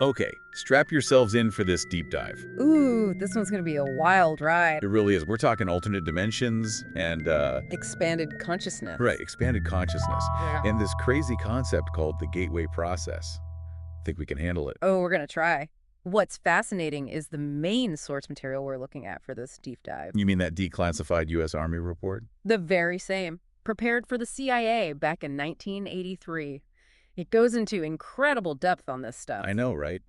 Okay, strap yourselves in for this deep dive. Ooh, this one's gonna be a wild ride. It really is. We're talking alternate dimensions and, Expanded consciousness. right, expanded consciousness, Yeah. and this crazy concept called the gateway process. Think we can handle it? Oh, we're gonna try. What's fascinating is the main source material we're looking at for this deep dive. You mean that declassified U.S. Army report? The very same. Prepared for the CIA back in 1983. It goes into incredible depth on this stuff. I know, right?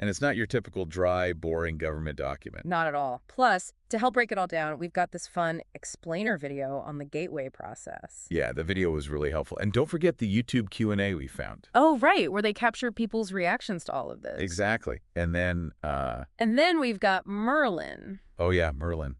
And it's not your typical dry, boring government document. Not at all. Plus, to help break it all down, we've got this fun explainer video on the gateway process. Yeah, the video was really helpful. And don't forget the YouTube Q&A we found. Oh, right, where they capture people's reactions to all of this. Exactly. And then, And then we've got Merlin. oh yeah, Merlin.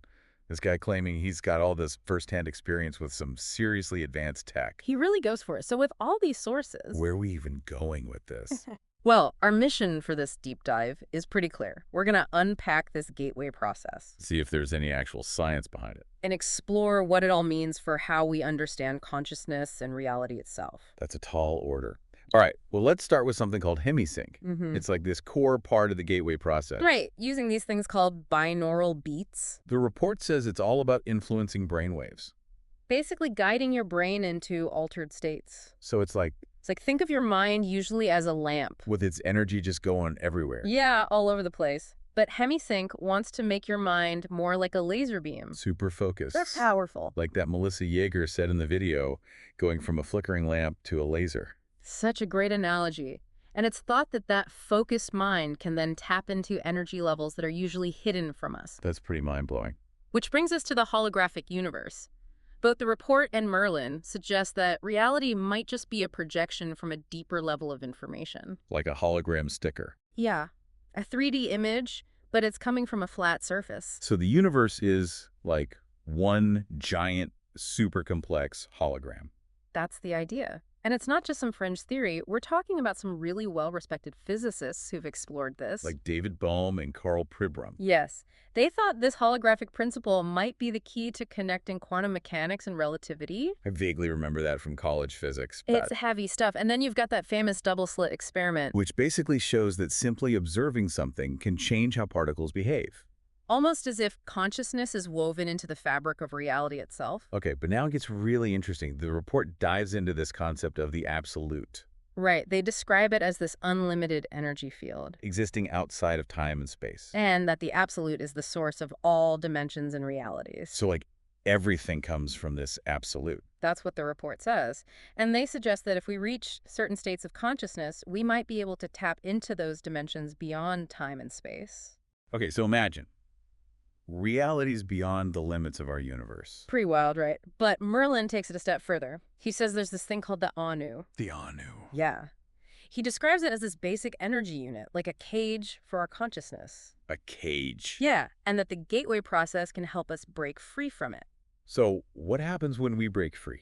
This guy claiming he's got all this firsthand experience with some seriously advanced tech. He really goes for it. So with all these sources... Where are we even going with this? Well, our mission for this deep dive is pretty clear. We're going to unpack this gateway process See if there's any actual science behind it. and explore what it all means for how we understand consciousness and reality itself. That's a tall order. All right, well, let's start with something called hemisync. Mm-hmm. It's like this core part of the gateway process. Right, using these things called binaural beats, The report says it's all about influencing brainwaves. basically guiding your brain into altered states. So it's like It's like think of your mind usually as a lamp. with its energy just going everywhere. Yeah, all over the place. But HemiSync wants to make your mind more like a laser beam. Super focused. They're powerful. Like that Melissa Yeager said in the video, going from a flickering lamp to a laser. Such a great analogy. And it's thought that that focused mind can then tap into energy levels that are usually hidden from us. That's pretty mind-blowing. Which brings us to the holographic universe. Both the report and Merlin suggest that reality might just be a projection from a deeper level of information. Like a hologram sticker. Yeah, a 3D image, but it's coming from a flat surface. So the universe is like one giant, super complex hologram. That's the idea. And it's not just some fringe theory. We're talking about some really well-respected physicists who've explored this. Like David Bohm and Carl Pribram. Yes. They thought this holographic principle might be the key to connecting quantum mechanics and relativity. I vaguely remember that from college physics. It's heavy stuff. And then you've got that famous double-slit experiment. Which basically shows that simply observing something can change how particles behave. Almost as if consciousness is woven into the fabric of reality itself. Okay, but now it gets really interesting. The report dives into this concept of the absolute, Right. They describe it as this unlimited energy field. existing outside of time and space. And that the absolute is the source of all dimensions and realities. So like everything comes from this absolute. That's what the report says. And they suggest that if we reach certain states of consciousness, we might be able to tap into those dimensions beyond time and space. Okay, so imagine. Reality's beyond the limits of our universe. Pretty wild, right? But Merlin takes it a step further. He says there's this thing called the Anu. The Anu. Yeah. He describes it as this basic energy unit, like a cage for our consciousness. A cage. Yeah, and that the gateway process can help us break free from it. So what happens when we break free?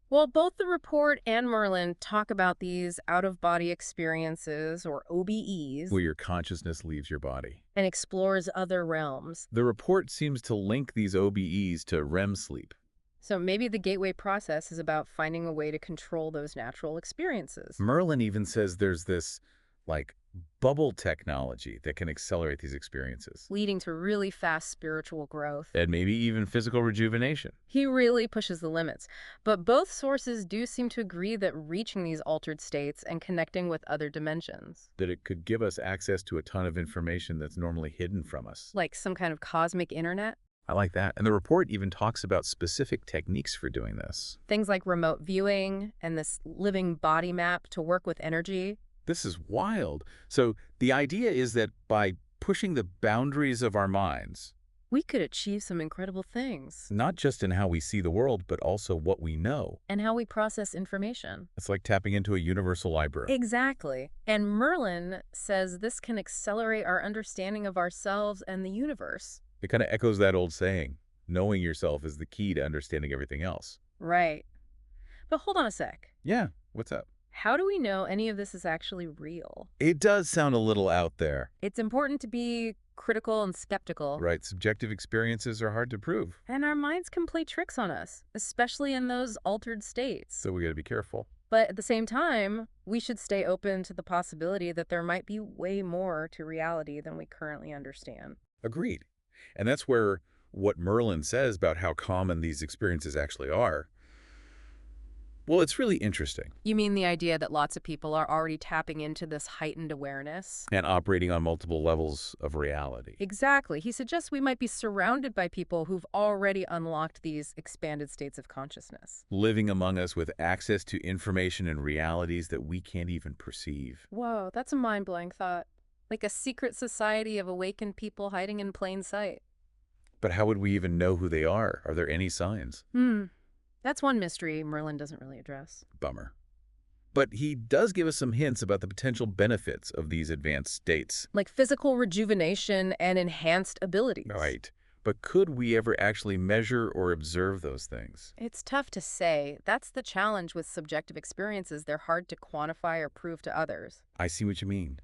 Well, both the report and Merlin talk about these out-of-body experiences, or OBEs, Where your consciousness leaves your body. and explores other realms. The report seems to link these OBEs to REM sleep. So maybe the gateway process is about finding a way to control those natural experiences. Merlin even says there's this, like, bubble technology that can accelerate these experiences. Leading to really fast spiritual growth. And maybe even physical rejuvenation. He really pushes the limits. But both sources do seem to agree that reaching these altered states and connecting with other dimensions, That it could give us access to a ton of information that's normally hidden from us. like some kind of cosmic internet, I like that. And the report even talks about specific techniques for doing this. things like remote viewing and this living body map to work with energy. This is wild. So the idea is that by pushing the boundaries of our minds, We could achieve some incredible things. not just in how we see the world, but also what we know. And how we process information. It's like tapping into a universal library. Exactly. And Merlin says this can accelerate our understanding of ourselves and the universe. It kind of echoes that old saying, knowing yourself is the key to understanding everything else. Right. But hold on a sec. Yeah, what's up? How do we know any of this is actually real? It does sound a little out there, It's important to be critical and skeptical. right? Subjective experiences are hard to prove, And our minds can play tricks on us, especially in those altered states. so we got to be careful. But at the same time, we should stay open to the possibility that there might be way more to reality than we currently understand. Agreed. And that's where what Merlin says about how common these experiences actually are, well, it's really interesting. You mean the idea that lots of people are already tapping into this heightened awareness? And operating on multiple levels of reality. Exactly. He suggests we might be surrounded by people who've already unlocked these expanded states of consciousness. Living among us with access to information and realities that we can't even perceive. Whoa, that's a mind-blowing thought. Like a secret society of awakened people hiding in plain sight. But how would we even know who they are? Are there any signs? That's one mystery Merlin doesn't really address. Bummer. But he does give us some hints about the potential benefits of these advanced states. Like physical rejuvenation and enhanced abilities. Right. But could we ever actually measure or observe those things? It's tough to say. That's the challenge with subjective experiences. They're hard to quantify or prove to others. I see what you mean.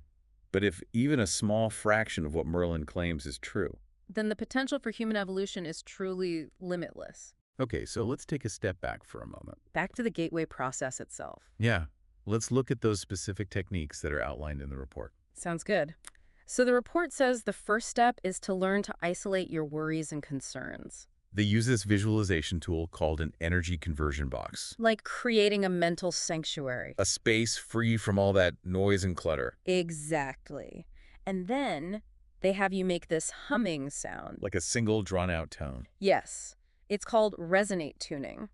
But if even a small fraction of what Merlin claims is true. Then the potential for human evolution is truly limitless. Okay, so let's take a step back for a moment. Back to the gateway process itself. Yeah, let's look at those specific techniques that are outlined in the report. Sounds good. So the report says the first step is to learn to isolate your worries and concerns. They use this visualization tool called an energy conversion box. Like creating a mental sanctuary. A space free from all that noise and clutter. Exactly. And then they have you make this humming sound. Like a single drawn-out tone. Yes. It's called resonate tuning.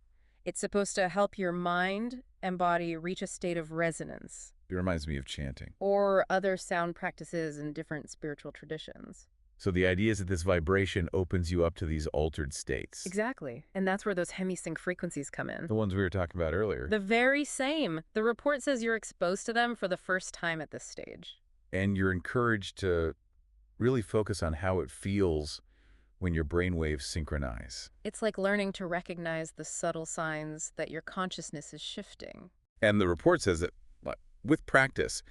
It's supposed to help your mind and body reach a state of resonance. It reminds me of chanting. Or other sound practices in different spiritual traditions. So the idea is that this vibration opens you up to these altered states. Exactly. And that's where those hemisync frequencies come in. The ones we were talking about earlier. The very same. The report says you're exposed to them for the first time at this stage. And you're encouraged to really focus on how it feels when your brainwaves synchronize. It's like learning to recognize the subtle signs that your consciousness is shifting. And the report says that with practice,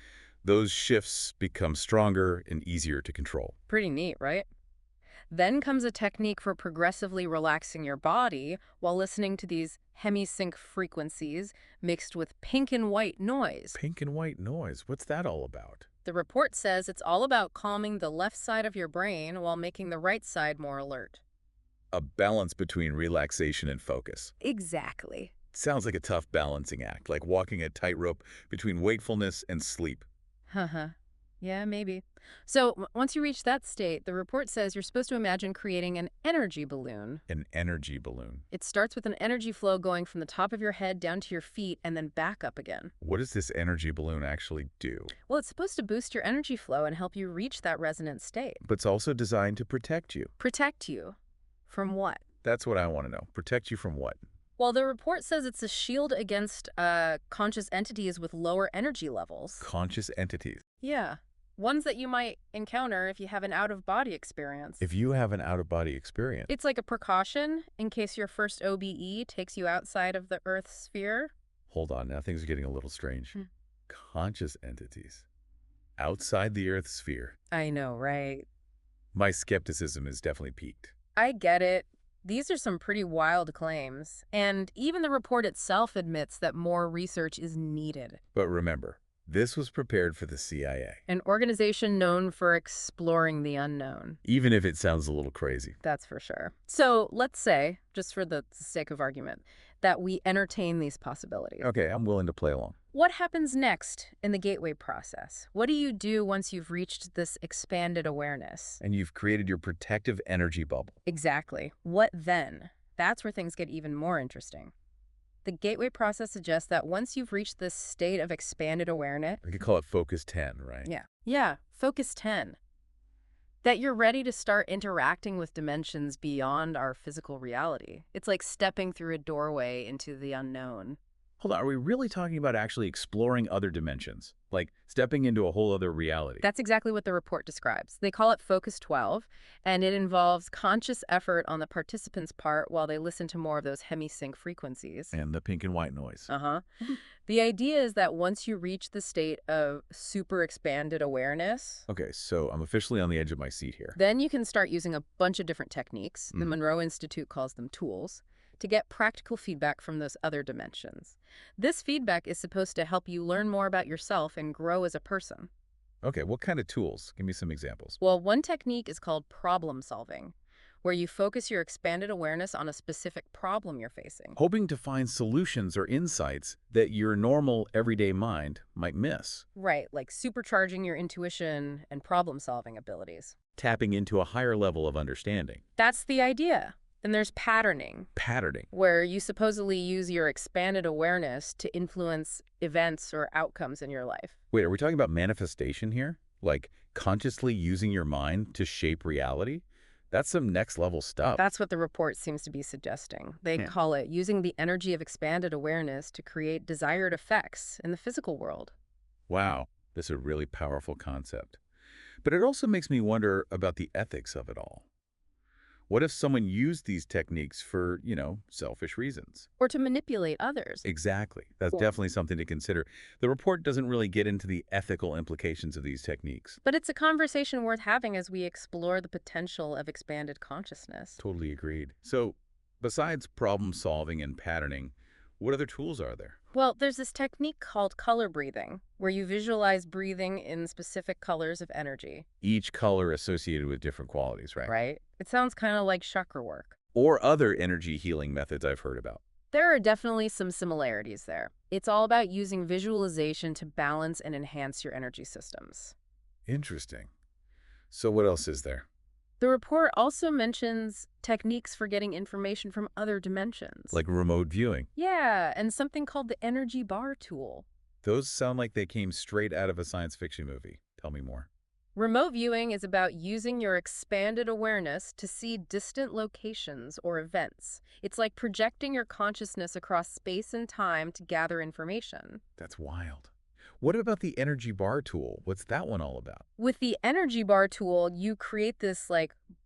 those shifts become stronger and easier to control. Pretty neat, right? Then comes a technique for progressively relaxing your body while listening to these hemisync frequencies mixed with pink and white noise. Pink and white noise, what's that all about? The report says it's all about calming the left side of your brain while making the right side more alert. A balance between relaxation and focus. Exactly. Sounds like a tough balancing act, like walking a tightrope between wakefulness and sleep. Haha. Yeah, maybe. So once you reach that state, the report says you're supposed to imagine creating an energy balloon. An energy balloon. It starts with an energy flow going from the top of your head down to your feet and then back up again. What does this energy balloon actually do? Well, it's supposed to boost your energy flow and help you reach that resonant state. But it's also designed to protect you. Protect you. From what? That's what I want to know. Protect you from what? Well, the report says it's a shield against conscious entities with lower energy levels. Conscious entities. Yeah. Ones that you might encounter if you have an out-of-body experience. If you have an out-of-body experience. It's like a precaution in case your first OBE takes you outside of the Earth's sphere. Hold on, now things are getting a little strange. Conscious entities. Outside the Earth's sphere. I know, right? My skepticism is definitely peaked. I get it. These are some pretty wild claims. And even the report itself admits that more research is needed. But remember, this was prepared for the CIA. An organization known for exploring the unknown. Even if it sounds a little crazy. That's for sure. So let's say, just for the sake of argument, that we entertain these possibilities. Okay, I'm willing to play along. What happens next in the gateway process? What do you do once you've reached this expanded awareness? And you've created your protective energy bubble. Exactly. What then? That's where things get even more interesting. The gateway process suggests that once you've reached this state of expanded awareness... We could call it Focus 10, right? Yeah, Focus 10. That you're ready to start interacting with dimensions beyond our physical reality. It's like stepping through a doorway into the unknown. Hold on, are we really talking about actually exploring other dimensions? Like stepping into a whole other reality? That's exactly what the report describes. They call it Focus 12, and it involves conscious effort on the participants' part while they listen to more of those hemisync frequencies. And the pink and white noise. The idea is that once you reach the state of super expanded awareness... Okay, so I'm officially on the edge of my seat here. Then you can start using a bunch of different techniques. The Monroe Institute calls them tools. to get practical feedback from those other dimensions. This feedback is supposed to help you learn more about yourself and grow as a person. Okay, what kind of tools? Give me some examples. Well, one technique is called problem solving, where you focus your expanded awareness on a specific problem you're facing. Hoping to find solutions or insights that your normal, everyday mind might miss. Right, like supercharging your intuition and problem solving abilities. Tapping into a higher level of understanding. That's the idea. Then there's patterning, Patterning. where you supposedly use your expanded awareness to influence events or outcomes in your life. Wait, are we talking about manifestation here? Like consciously using your mind to shape reality? That's some next level stuff. That's what the report seems to be suggesting. They Yeah. call it using the energy of expanded awareness to create desired effects in the physical world. Wow, this is a really powerful concept. But it also makes me wonder about the ethics of it all. What if someone used these techniques for, selfish reasons? Or to manipulate others. Exactly. That's Cool. definitely something to consider. The report doesn't really get into the ethical implications of these techniques. But it's a conversation worth having as we explore the potential of expanded consciousness. Totally agreed. So, besides problem solving and patterning, what other tools are there? Well, there's this technique called color breathing, where you visualize breathing in specific colors of energy, Each color associated with different qualities, right? right? It sounds kind of like chakra work. Or other energy healing methods I've heard about. There are definitely some similarities there. It's all about using visualization to balance and enhance your energy systems. Interesting. So what else is there? The report also mentions techniques for getting information from other dimensions. Like remote viewing. Yeah, and something called the energy bar tool. Those sound like they came straight out of a science fiction movie. Tell me more. Remote viewing is about using your expanded awareness to see distant locations or events. It's like projecting your consciousness across space and time to gather information. That's wild. What about the energy bar tool? What's that one all about? With the energy bar tool, you create this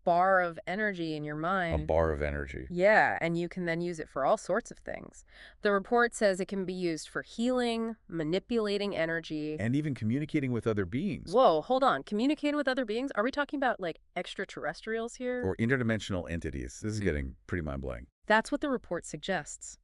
bar of energy in your A mind. bar of energy. Yeah, and you can then use it for all sorts of things. The report says it can be used for healing, manipulating energy. And even communicating with other beings. Whoa, hold on. Communicating with other beings? Are we talking about extraterrestrials here? Or interdimensional entities. This is getting pretty mind-blowing. That's what the report suggests.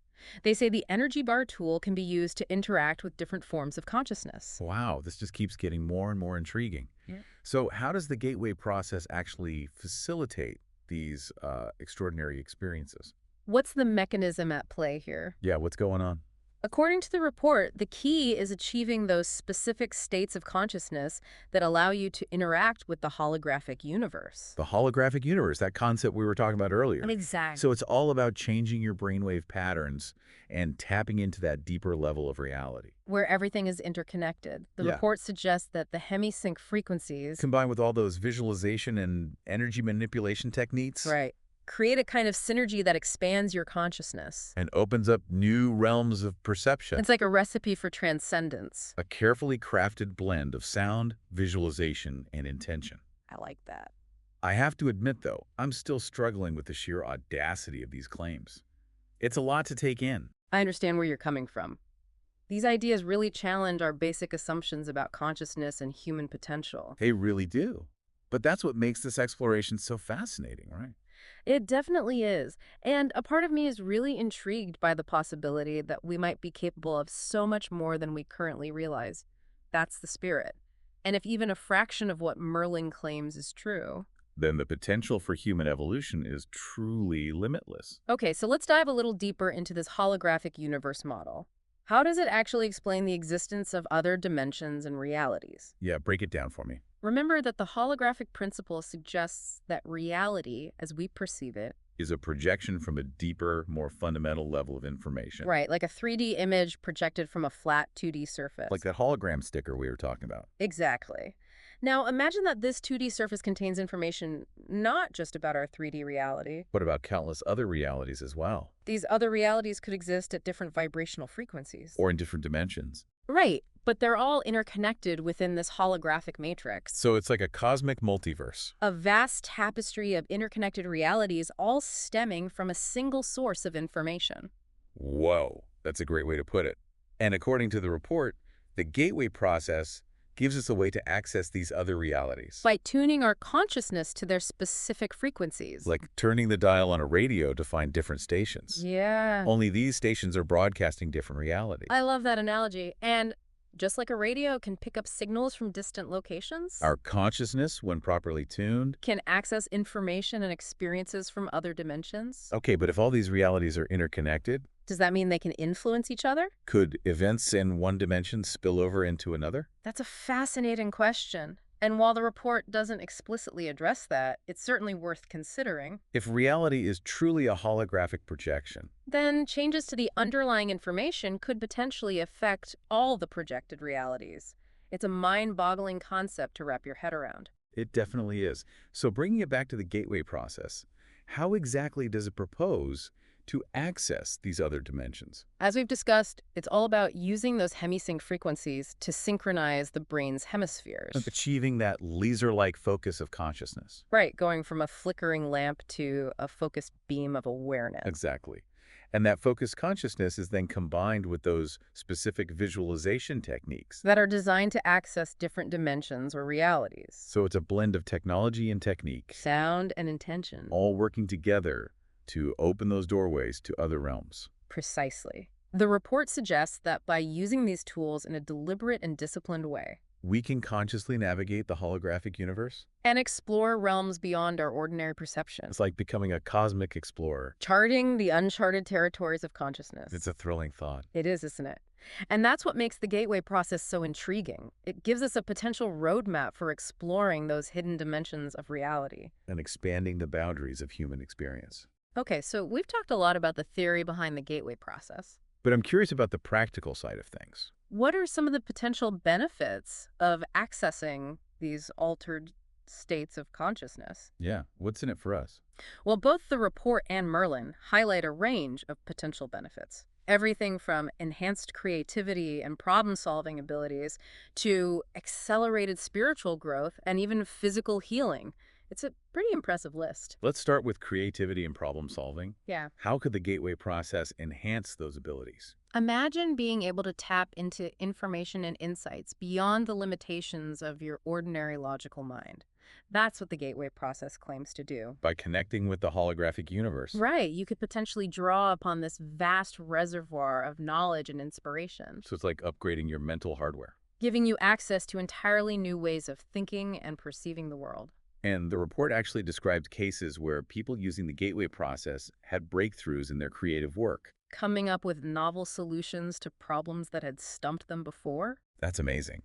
They say the energy bar tool can be used to interact with different forms of consciousness. Wow, this just keeps getting more and more intriguing. Yeah. So how does the gateway process actually facilitate these extraordinary experiences? What's the mechanism at play here? Yeah, what's going on? According to the report, the key is achieving those specific states of consciousness that allow you to interact with the holographic universe. The holographic universe, that concept we were talking about earlier. Exactly. So it's all about changing your brainwave patterns and tapping into that deeper level of reality. Where everything is interconnected. The Yeah. report suggests that the hemisync frequencies, Combined with all those visualization and energy manipulation techniques, right, create a kind of synergy that expands your consciousness. and opens up new realms of perception. It's like a recipe for transcendence. A carefully crafted blend of sound, visualization, and intention. I like that. I have to admit, though, I'm still struggling with the sheer audacity of these claims. It's a lot to take in. I understand where you're coming from. These ideas really challenge our basic assumptions about consciousness and human potential. They really do. But that's what makes this exploration so fascinating, right? It definitely is. And a part of me is really intrigued by the possibility that we might be capable of so much more than we currently realize. That's the spirit. And if even a fraction of what Merlin claims is true. Then the potential for human evolution is truly limitless. Okay, so let's dive a little deeper into this holographic universe model. How does it actually explain the existence of other dimensions and realities? Yeah, break it down for me. Remember that the holographic principle suggests that reality, as we perceive it, Is a projection from a deeper, more fundamental level of information. right, like a 3D image projected from a flat 2D surface. Like that hologram sticker we were talking about. Exactly. Now, imagine that this 2D surface contains information not just about our 3D reality. What about countless other realities as well? These other realities could exist at different vibrational frequencies. Or in different dimensions. Right, but they're all interconnected within this holographic matrix. So it's like a cosmic multiverse. A vast tapestry of interconnected realities all stemming from a single source of information. Whoa, that's a great way to put it. And according to the report, the gateway process gives us a way to access these other realities. By tuning our consciousness to their specific frequencies. Like turning the dial on a radio to find different stations. Yeah. Only these stations are broadcasting different I realities. love that analogy. And just like a radio can pick up signals from distant locations, Our consciousness, when properly tuned. can access information and experiences from other dimensions. Okay, but if all these realities are interconnected, Does that mean they can influence each other? could events in one dimension spill over into another? That's a fascinating question. And while the report doesn't explicitly address that, it's certainly worth considering. If reality is truly a holographic projection, Then changes to the underlying information could potentially affect all the projected realities. It's a mind-boggling concept to wrap your head around. it definitely is. So bringing it back to the gateway process, how exactly does it propose to access these other dimensions? As we've discussed, it's all about using those hemisync frequencies to synchronize the brain's hemispheres. Achieving that laser-like focus of consciousness. Right, going from a flickering lamp to a focused beam of awareness. Exactly. And that focused consciousness is then combined with those specific visualization techniques. That are designed to access different dimensions or realities. So it's a blend of technology and technique, Sound and intention. all working together to open those doorways to other realms. Precisely. The report suggests that by using these tools in a deliberate and disciplined way, We can consciously navigate the holographic universe. and explore realms beyond our ordinary perception, It's like becoming a cosmic explorer. charting the uncharted territories of consciousness. It's a thrilling thought. It is, isn't it? And that's what makes the gateway process so intriguing. It gives us a potential roadmap for exploring those hidden dimensions of reality. And expanding the boundaries of human experience. Okay, so we've talked a lot about the theory behind the gateway process. But I'm curious about the practical side of things. What are some of the potential benefits of accessing these altered states of consciousness? Yeah, what's in it for us? Well, both the report and Merlin highlight a range of potential benefits. Everything from enhanced creativity and problem-solving abilities to accelerated spiritual growth and even physical healing. It's a pretty impressive list. Let's start with creativity and problem solving. Yeah. How could the gateway process enhance those abilities? Imagine being able to tap into information and insights beyond the limitations of your ordinary logical mind. That's what the gateway process claims to do. By connecting with the holographic universe. Right, you could potentially draw upon this vast reservoir of knowledge and inspiration, So it's like upgrading your mental hardware. giving you access to entirely new ways of thinking and perceiving the world. And the report actually described cases where people using the gateway process had breakthroughs in their creative work. Coming up with novel solutions to problems that had stumped them before? That's amazing.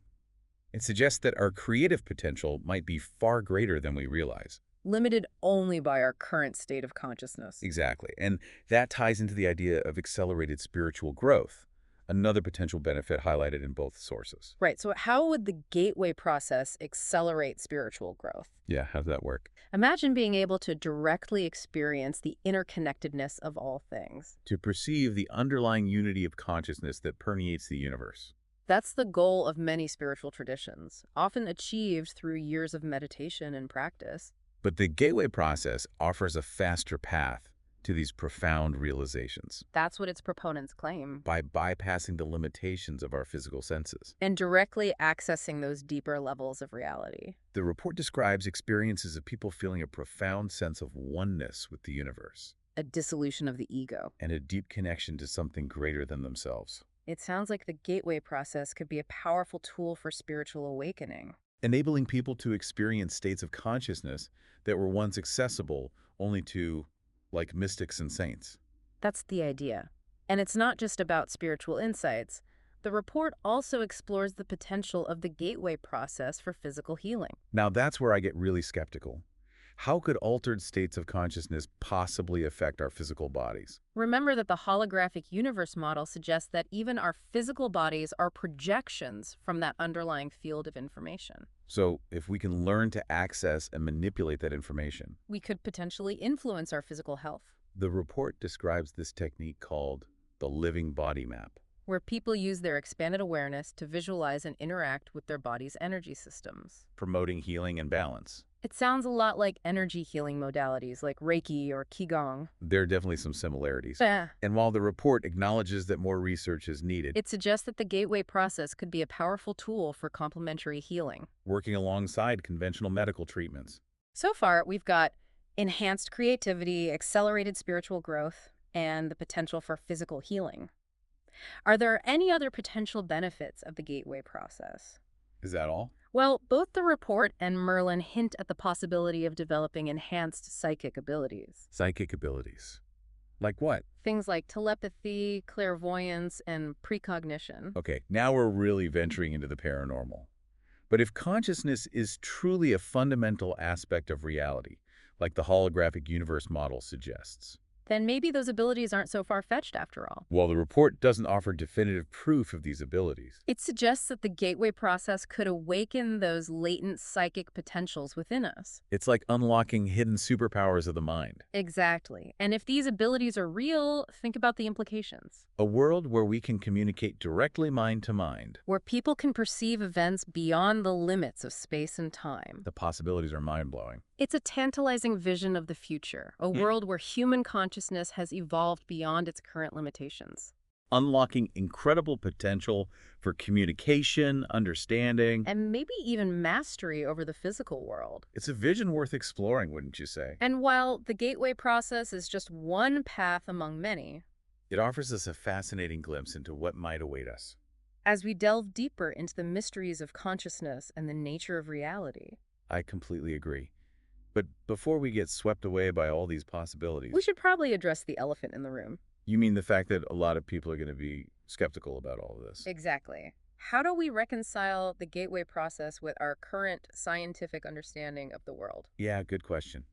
It suggests that our creative potential might be far greater than we realize. Limited only by our current state of consciousness. Exactly. And that ties into the idea of accelerated spiritual growth, another potential benefit highlighted in both sources. Right, so how would the gateway process accelerate spiritual growth? Yeah, how's that work? Imagine being able to directly experience the interconnectedness of all things. To perceive the underlying unity of consciousness that permeates the universe. That's the goal of many spiritual traditions, often achieved through years of meditation and practice. But the gateway process offers a faster path to these profound realizations That's what its proponents claim. by bypassing the limitations of our physical senses. And directly accessing those deeper levels of reality. The report describes experiences of people feeling a profound sense of oneness with the universe A dissolution of the ego. and a deep connection to something greater than themselves, It sounds like the gateway process could be a powerful tool for spiritual awakening. enabling people to experience states of consciousness that were once accessible only to, like, mystics and saints. That's the idea. And it's not just about spiritual insights. The report also explores the potential of the gateway process for physical healing. Now that's where I get really skeptical. How could altered states of consciousness possibly affect our physical bodies? Remember that the holographic universe model suggests that even our physical bodies are projections from that underlying field of information. So if we can learn to access and manipulate that information, We could potentially influence our physical health. the report describes this technique called the living body map. where people use their expanded awareness to visualize and interact with their body's energy systems. promoting healing and balance. It sounds a lot like energy healing modalities like Reiki or Qigong. There are definitely some similarities. Bah. And while the report acknowledges that more research is needed, It suggests that the gateway process could be a powerful tool for complementary healing. working alongside conventional medical treatments. So far, we've got enhanced creativity, accelerated spiritual growth, and the potential for physical healing. Are there any other potential benefits of the gateway process? Is that all? Well, both the report and Merlin hint at the possibility of developing enhanced psychic abilities. Psychic abilities. Like what? Things like telepathy, clairvoyance, and precognition. Okay, now we're really venturing into the paranormal. But if consciousness is truly a fundamental aspect of reality, like the holographic universe model suggests, Then maybe those abilities aren't so far-fetched after all. while the report doesn't offer definitive proof of these abilities, It suggests that the gateway process could awaken those latent psychic potentials within us. it's like unlocking hidden superpowers of the mind. Exactly. And if these abilities are real, think about the implications. A world where we can communicate directly mind to mind. Where people can perceive events beyond the limits of space and time. The possibilities are mind-blowing. It's a tantalizing vision of the future, a world where human consciousness has evolved beyond its current limitations. Unlocking incredible potential for communication, understanding. And maybe even mastery over the physical world. It's a vision worth exploring, wouldn't you say? And while the gateway process is just one path among many, It offers us a fascinating glimpse into what might await us. as we delve deeper into the mysteries of consciousness and the nature of reality, I completely agree. But before we get swept away by all these possibilities, we should probably address the elephant in the room. you mean the fact that a lot of people are going to be skeptical about all of this? Exactly. How do we reconcile the gateway process with our current scientific understanding of the world? Yeah, good question.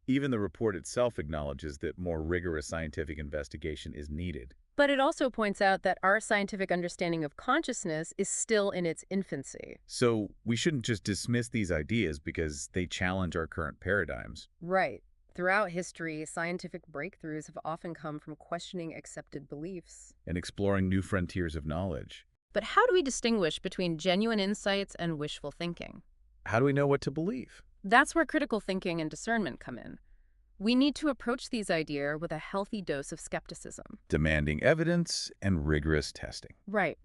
Even the report itself acknowledges that more rigorous scientific investigation is needed. But it also points out that our scientific understanding of consciousness is still in its infancy. So we shouldn't just dismiss these ideas because they challenge our current paradigms. Right. Throughout history, scientific breakthroughs have often come from questioning accepted beliefs. And exploring new frontiers of knowledge. But how do we distinguish between genuine insights and wishful thinking? How do we know what to believe? That's where critical thinking and discernment come in. We need to approach these ideas with a healthy dose of skepticism. Demanding evidence and rigorous testing. Right.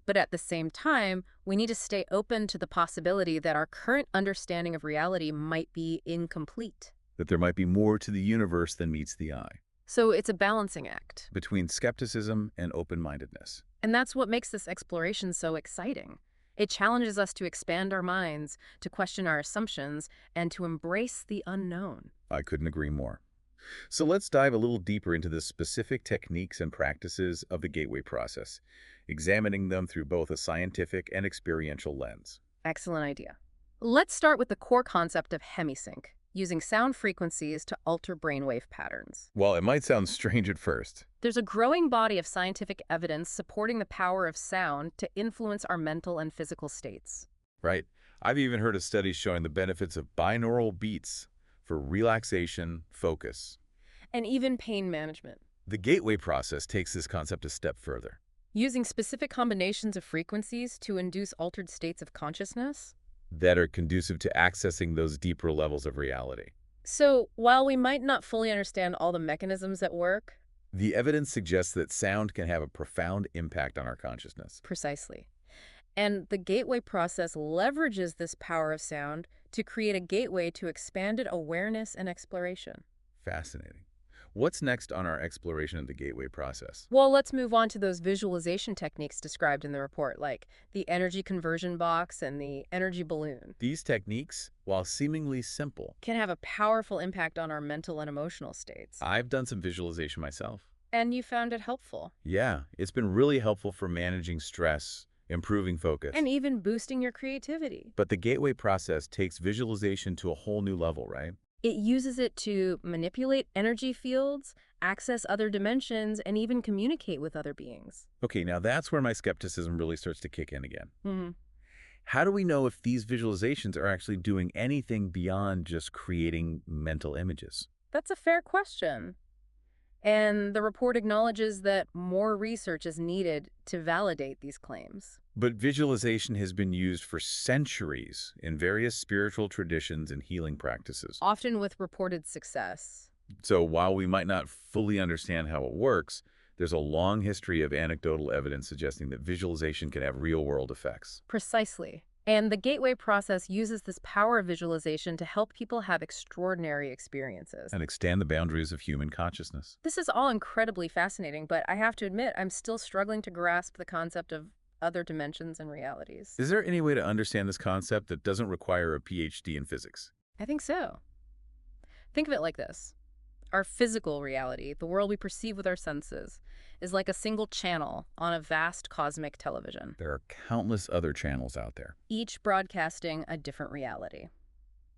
But at the same time, we need to stay open to the possibility that our current understanding of reality might be incomplete. That there might be more to the universe than meets the eye. So it's a balancing act. Between skepticism and open-mindedness. And that's what makes this exploration so exciting. It challenges us to expand our minds, to question our assumptions, and to embrace the unknown. I couldn't agree more. So let's dive a little deeper into the specific techniques and practices of the gateway process, examining them through both a scientific and experiential lens. Excellent idea. Let's start with the core concept of hemisync, using sound frequencies to alter brainwave patterns. While it might sound strange at first, There's a growing body of scientific evidence supporting the power of sound to influence our mental and physical states. right? I've even heard of studies showing the benefits of binaural beats for relaxation, focus. And even pain management. The gateway process takes this concept a step further. Using specific combinations of frequencies to induce altered states of consciousness. That are conducive to accessing those deeper levels of reality. So, while we might not fully understand all the mechanisms at work, The evidence suggests that sound can have a profound impact on our consciousness. precisely, and the gateway process leverages this power of sound to create a gateway to expanded awareness and exploration. Fascinating. What's next on our exploration of the gateway process? Well, let's move on to those visualization techniques described in the report, like the energy conversion box and the energy balloon. These techniques, while seemingly simple, Can have a powerful impact on our mental and emotional states. I've done some visualization myself. And you found it helpful. Yeah, it's been really helpful for managing stress, improving focus. And even boosting your creativity. But the gateway process takes visualization to a whole new level, right? It uses it to manipulate energy fields, access other dimensions, and even communicate with other beings. Okay, now that's where my skepticism really starts to kick in again. Mm-hmm. How do we know if these visualizations are actually doing anything beyond just creating mental images? That's a fair question. And the report acknowledges that more research is needed to validate these claims. But visualization has been used for centuries in various spiritual traditions and healing practices. Often with reported success. So while we might not fully understand how it works, there's a long history of anecdotal evidence suggesting that visualization can have real-world effects. Precisely. And the gateway process uses this power of visualization to help people have extraordinary experiences. And extend the boundaries of human consciousness. This is all incredibly fascinating, but I have to admit, I'm still struggling to grasp the concept of other dimensions and realities. Is there any way to understand this concept that doesn't require a PhD in physics? I think so. Think of it like this. Our physical reality, the world we perceive with our senses, is like a single channel on a vast cosmic television, There are countless other channels out there, each broadcasting a different reality.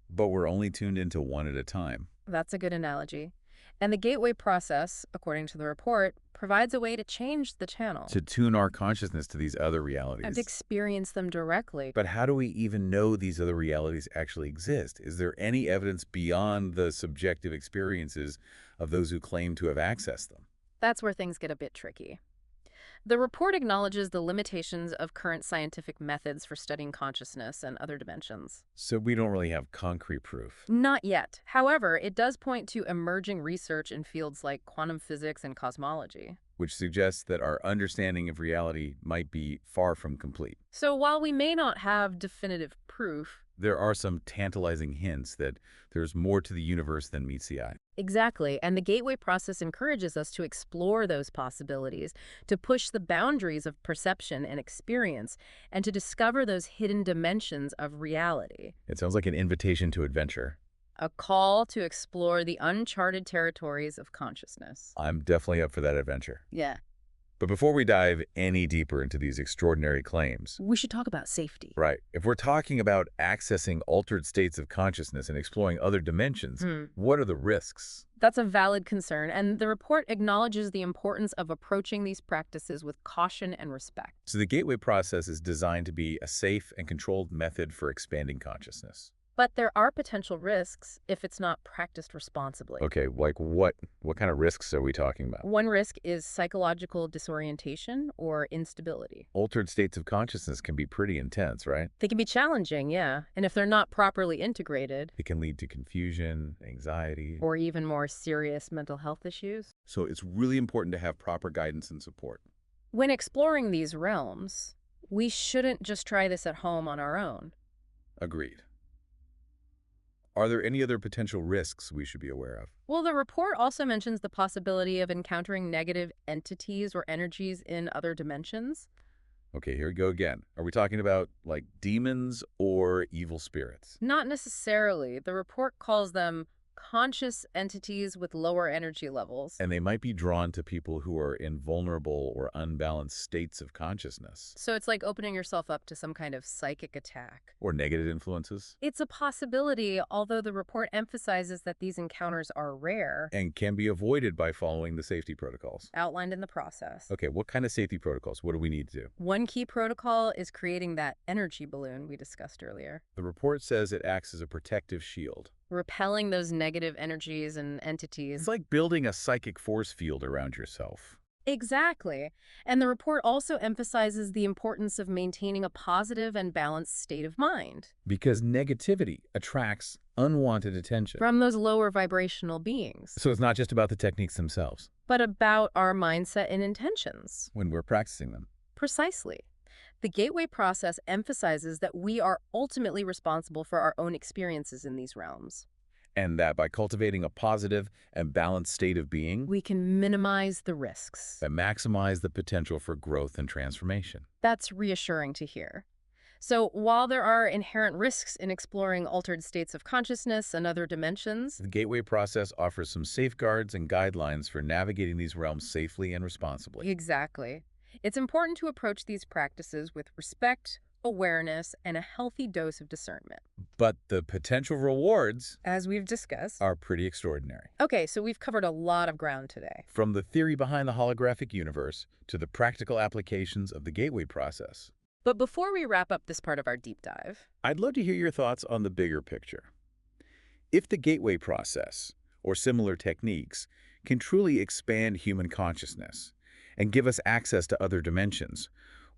but we're only tuned into one at a time. That's a good analogy. And the gateway process, according to the report, provides a way to change the channel To tune our consciousness to these other and realities. experience them directly. But how do we even know these other realities actually exist? Is there any evidence beyond the subjective experiences of those who claim to have accessed them? That's where things get a bit tricky. The report acknowledges the limitations of current scientific methods for studying consciousness and other dimensions. So we don't really have concrete proof. Not yet. However, it does point to emerging research in fields like quantum physics and cosmology. Which suggests that our understanding of reality might be far from complete. So while we may not have definitive proof, There are some tantalizing hints that there's more to the universe than meets the eye. exactly, and the gateway process encourages us to explore those possibilities, to push the boundaries of perception and experience, and to discover those hidden dimensions of reality. It sounds like an invitation to adventure. A call to explore the uncharted territories of consciousness. I'm definitely up for that adventure. Yeah. But before we dive any deeper into these extraordinary claims, We should talk about safety. right, if we're talking about accessing altered states of consciousness and exploring other dimensions, what are the risks? That's a valid concern, and the report acknowledges the importance of approaching these practices with caution and respect. So the gateway process is designed to be a safe and controlled method for expanding consciousness. But there are potential risks if it's not practiced responsibly. Okay, like what kind of risks are we talking about? One risk is psychological disorientation or instability. Altered states of consciousness can be pretty intense, right? They can be challenging, yeah, and if they're not properly integrated, It can lead to confusion, anxiety. or even more serious mental health issues. So it's really important to have proper guidance and support. When exploring these realms, we shouldn't just try this at home on our own. Agreed. Are there any other potential risks we should be aware of? Well, the report also mentions the possibility of encountering negative entities or energies in other dimensions. Okay, here we go again. Are we talking about, like, demons or evil spirits? Not necessarily. The report calls them conscious entities with lower energy levels. And they might be drawn to people who are in vulnerable or unbalanced states of consciousness. So it's like opening yourself up to some kind of psychic attack. Or negative influences. It's a possibility, although the report emphasizes that these encounters are rare, And can be avoided by following the safety protocols. outlined in the process. Okay, what kind of safety protocols? What do we need to do? One key protocol is creating that energy balloon we discussed earlier, The report says it acts as a protective shield. repelling those negative energies and entities. It's like building a psychic force field around yourself. Exactly. And the report also emphasizes the importance of maintaining a positive and balanced state of mind Because negativity attracts unwanted attention. from those lower vibrational beings, So it's not just about the techniques themselves but about our mindset and intentions. when we're practicing them. Precisely. The gateway process emphasizes that we are ultimately responsible for our own experiences in these realms. And that by cultivating a positive and balanced state of being, We can minimize the risks. that maximize the potential for growth and transformation. That's reassuring to hear. So while there are inherent risks in exploring altered states of consciousness and other dimensions, The gateway process offers some safeguards and guidelines for navigating these realms safely and responsibly. exactly, it's important to approach these practices with respect, awareness, and a healthy dose of discernment, But the potential rewards as we've discussed. are pretty extraordinary. Okay, so we've covered a lot of ground today. From the theory behind the holographic universe to the practical applications of the gateway process. But before we wrap up this part of our deep dive, I'd love to hear your thoughts on the bigger picture. If the gateway process, or similar techniques, can truly expand human consciousness and give us access to other dimensions,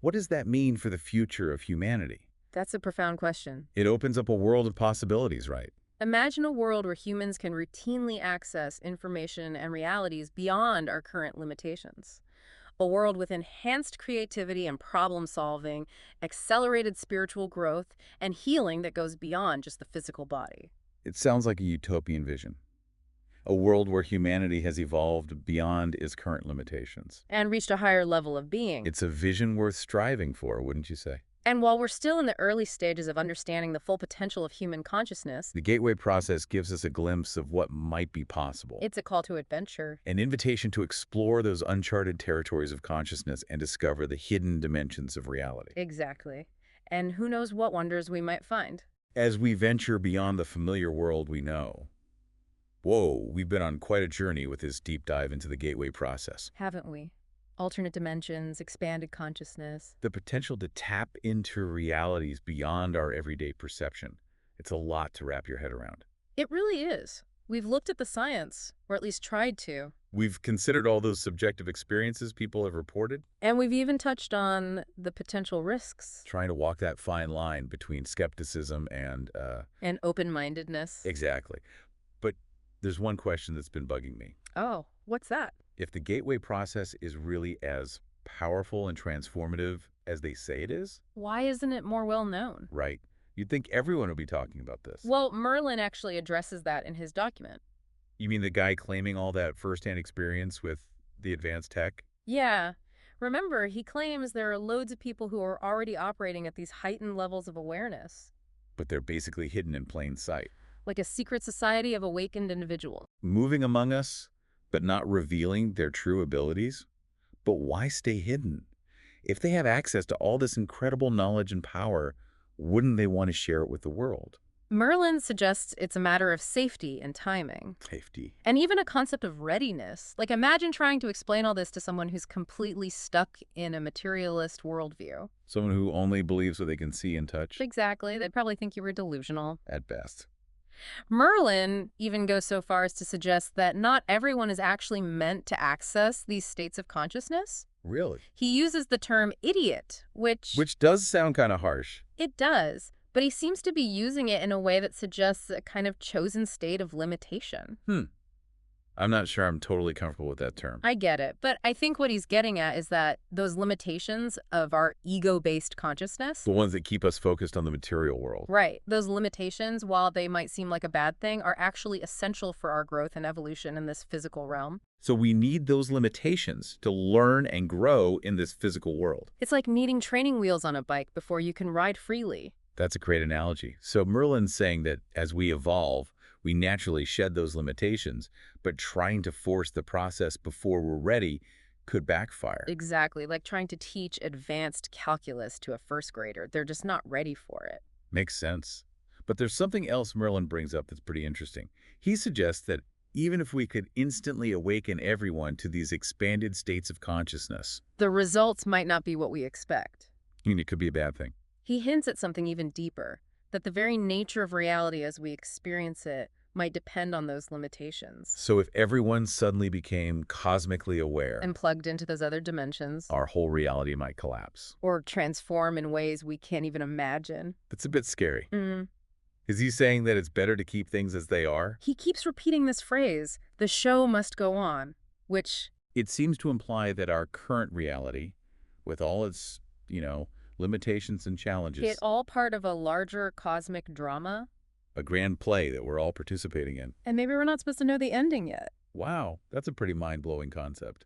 what does that mean for the future of humanity? That's a profound question. It opens up a world of possibilities, right? Imagine a world where humans can routinely access information and realities beyond our current limitations. A world with enhanced creativity and problem solving, accelerated spiritual growth, and healing that goes beyond just the physical body. It sounds like a utopian vision. A world where humanity has evolved beyond its current limitations. And reached a higher level of being. It's a vision worth striving for, wouldn't you say? And while we're still in the early stages of understanding the full potential of human consciousness, The gateway process gives us a glimpse of what might be possible. it's a call to adventure. An invitation to explore those uncharted territories of consciousness and discover the hidden dimensions of reality. Exactly. And who knows what wonders we might find. As we venture beyond the familiar world we know, whoa, we've been on quite a journey with this deep dive into the gateway process. Haven't we? Alternate dimensions, expanded consciousness. The potential to tap into realities beyond our everyday perception. It's a lot to wrap your head around. It really is. We've looked at the science, or at least tried to. We've considered all those subjective experiences people have reported, And we've even touched on the potential risks trying to walk that fine line between skepticism and, and open-mindedness. exactly. But there's one question that's been bugging me. Oh, what's that? If the gateway process is really as powerful and transformative as they say it is, Why isn't it more well known? right, you'd think everyone would be talking about this. Well, Merlin actually addresses that in his document. You mean the guy claiming all that firsthand experience with the advanced tech? Yeah. Remember, he claims there are loads of people who are already operating at these heightened levels of awareness, But they're basically hidden in plain sight. like a secret society of awakened individuals. Moving among us, but not revealing their true abilities? But why stay hidden? If they have access to all this incredible knowledge and power, wouldn't they want to share it with the world? Merlin suggests it's a matter of safety and timing, Safety. and even a concept of readiness. Like, imagine trying to explain all this to someone who's completely stuck in a materialist worldview. Someone who only believes what they can see and touch, Exactly. They'd probably think you were delusional. at best. Merlin even goes so far as to suggest that not everyone is actually meant to access these states of consciousness. Really? He uses the term idiot, which Which does sound kind of harsh. it does, but he seems to be using it in a way that suggests a kind of chosen state of limitation. I'm not sure I'm totally comfortable with that term. I get it, but I think what he's getting at is that those limitations of our ego-based consciousness, The ones that keep us focused on the material world. right, those limitations, while they might seem like a bad thing, are actually essential for our growth and evolution in this physical realm. So we need those limitations to learn and grow in this physical world. It's like needing training wheels on a bike before you can ride freely. That's a great analogy. So Merlin's saying that as we evolve, we naturally shed those limitations, but trying to force the process before we're ready could backfire. Exactly, like trying to teach advanced calculus to a first grader. They're just not ready for it. Makes sense. But there's something else Merlin brings up that's pretty interesting. He suggests that even if we could instantly awaken everyone to these expanded states of consciousness, The results might not be what we expect. it could be a bad thing. He hints at something even deeper, that the very nature of reality as we experience it might depend on those limitations. So if everyone suddenly became cosmically aware, And plugged into those other dimensions, our whole reality might collapse. or transform in ways we can't even imagine. That's a bit scary. Mm. Is he saying that it's better to keep things as they are? He keeps repeating this phrase, the show must go on, which, It seems to imply that our current reality, with all its, limitations and challenges, it all part of a larger cosmic drama, a grand play that we're all participating in. and maybe we're not supposed to know the ending yet. Wow, that's a pretty mind-blowing concept.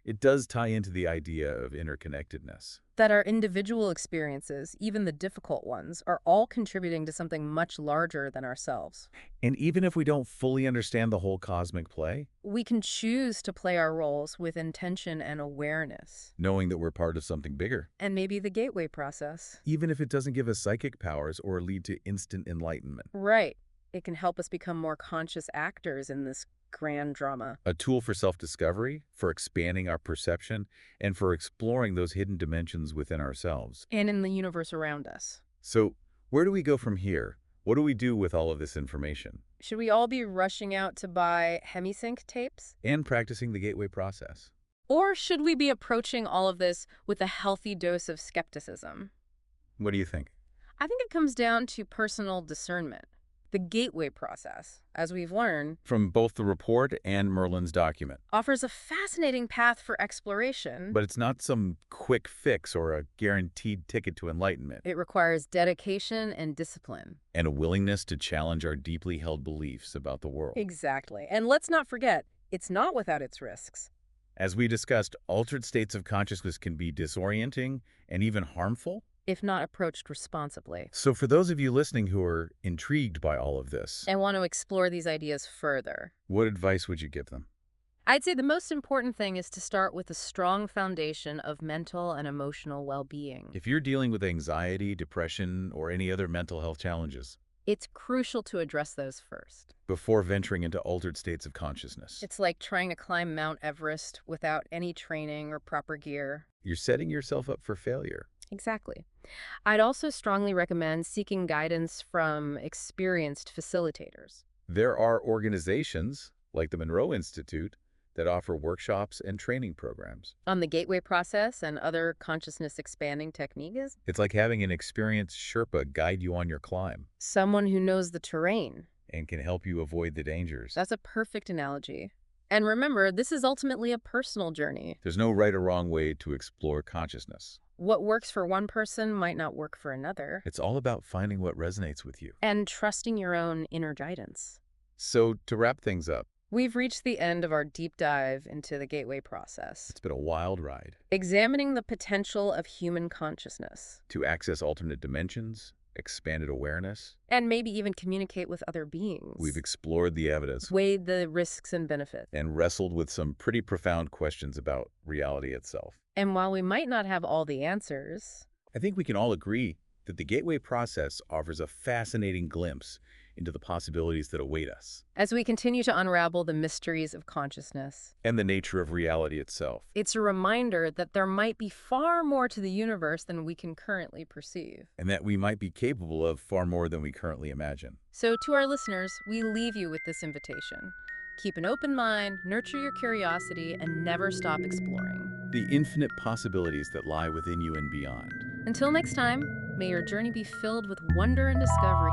It does tie into the idea of interconnectedness. That our individual experiences, even the difficult ones, are all contributing to something much larger than ourselves. And even if we don't fully understand the whole cosmic play, We can choose to play our roles with intention and awareness. knowing that we're part of something bigger, And maybe the gateway process. even if it doesn't give us psychic powers or lead to instant enlightenment. Right. It can help us become more conscious actors in this grand drama. A tool for self-discovery, for expanding our perception, and for exploring those hidden dimensions within ourselves. And in the universe around us. So, where do we go from here? What do we do with all of this information? Should we all be rushing out to buy hemisync tapes? And practicing the gateway process. Or should we be approaching all of this with a healthy dose of skepticism? What do you think? I think it comes down to personal discernment. The gateway process, as we've learned, From both the report and Merlin's document. offers a fascinating path for exploration. But it's not some quick fix or a guaranteed ticket to enlightenment. It requires dedication and discipline. And a willingness to challenge our deeply held beliefs about the world. Exactly. And let's not forget, it's not without its risks. As we discussed, altered states of consciousness can be disorienting and even harmful. If not approached responsibly. So for those of you listening who are intrigued by all of this, And want to explore these ideas further. what advice would you give them? I'd say the most important thing is to start with a strong foundation of mental and emotional well-being. If you're dealing with anxiety, depression, or any other mental health challenges, It's crucial to address those first. before venturing into altered states of consciousness, It's like trying to climb Mount Everest without any training or proper gear. you're setting yourself up for failure. Exactly. I'd also strongly recommend seeking guidance from experienced facilitators. There are organizations, like the Monroe Institute, that offer workshops and training programs. On the gateway process and other consciousness expanding techniques, It's like having an experienced Sherpa guide you on your climb someone who knows the terrain. and can help you avoid the dangers. That's a perfect analogy. And remember, this is ultimately a personal journey. There's no right or wrong way to explore consciousness. What works for one person might not work for another. It's all about finding what resonates with you. And trusting your own inner guidance. So to wrap things up, We've reached the end of our deep dive into the gateway process, it's been a wild ride. examining the potential of human consciousness, To access alternate dimensions, expanded awareness, and maybe even communicate with other beings. we've explored the evidence weighed the risks and benefits. and wrestled with some pretty profound questions about reality itself. And while we might not have all the answers, I think we can all agree that the gateway process offers a fascinating glimpse into the possibilities that await us as we continue to unravel the mysteries of consciousness, and the nature of reality itself. it's a reminder that there might be far more to the universe than we can currently perceive. And that we might be capable of far more than we currently imagine. So to our listeners, we leave you with this invitation. Keep an open mind, nurture your curiosity, and never stop exploring. The infinite possibilities that lie within you and beyond. Until next time, may your journey be filled with wonder and discovery.